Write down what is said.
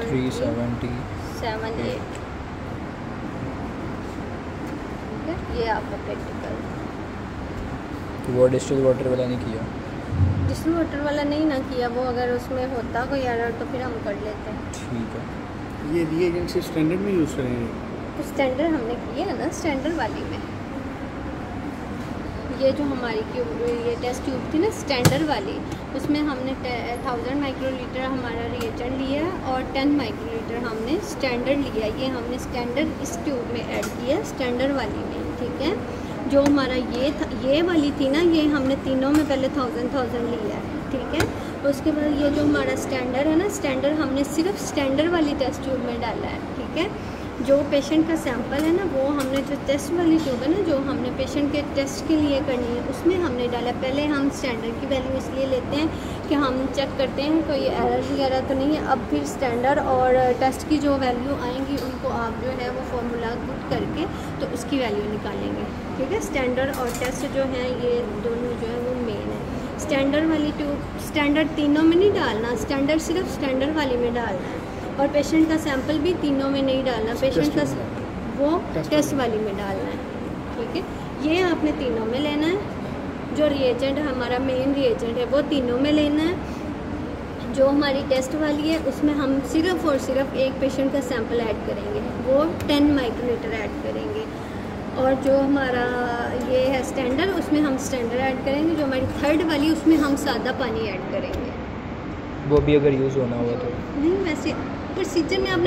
378। ये आपका प्रैक्टिकल। तो वो डिस्टिल वाटर वाला नहीं किया? डिस्टिल वाटर वाला नहीं ना किया, वो अगर उसमें होता कोई एरर तो फिर हम कर लेते। ठीक है। ये रिएजेंट से स्टैंडर्ड में यूज़ करेंगे? तो स्टैंडर्ड हमने किया है ना, स्टैंडर्ड वाली में। ये जो हमारी ये टेस्ट ट्यूब थी ना स्टैंडर्ड वाली, उसमें हमने 1000 माइक्रोलीटर हमारा रिएजेंट लिया और 10 माइक्रोलीटर हमने स्टैंडर्ड लिया। ये हमने स्टैंडर्ड इस ट्यूब में ऐड किया स्टैंडर्ड वाली में, ठीक है। जो हमारा ये वाली थी ना, ये हमने तीनों में पहले 1000 लिया है, ठीक है। उसके बाद ये जो हमारा स्टैंडर्ड है ना, स्टैंडर्ड हमने सिर्फ स्टैंडर्ड वाली टेस्ट ट्यूब में डाला है, ठीक है। जो पेशेंट का सैंपल है ना, वो हमने जो टेस्ट वाली ट्यूब है ना, जो हमने पेशेंट के टेस्ट के लिए करनी है, उसमें हमने डाला। पहले हम स्टैंडर्ड की वैल्यू इसलिए लेते हैं कि हम चेक करते हैं कोई एरर वगैरह तो नहीं है। अब फिर स्टैंडर्ड और टेस्ट की जो वैल्यू आएंगी उनको आप जो है वो फार्मूला पुट करके तो उसकी वैल्यू निकालेंगे, ठीक है। स्टैंडर्ड और टेस्ट जो हैं ये दोनों जो है वो मेन है। स्टैंडर्ड वाली ट्यूब, स्टैंडर्ड तीनों में नहीं डालना, स्टैंडर्ड सिर्फ स्टैंडर्ड वाली में डालना है। और पेशेंट का सैंपल भी तीनों में नहीं डालना, पेशेंट का वो टेस्ट वाली में डालना है, ठीक है। ये आपने तीनों में लेना है। जो रिएजेंट हमारा मेन रिएजेंट है वो तीनों में लेना है। जो हमारी टेस्ट वाली है उसमें हम सिर्फ और सिर्फ एक पेशेंट का सैंपल ऐड करेंगे, वो 10 माइक्रोलीटर ऐड करेंगे। और जो हमारा ये है स्टैंडर्ड, उसमें हम स्टैंडर्ड ऐड करेंगे। जो हमारी थर्ड वाली उसमें हम सादा पानी ऐड करेंगे। वो भी अगर यूज़ होना हुआ तो नहीं, वैसे प्रोसीजर में आपने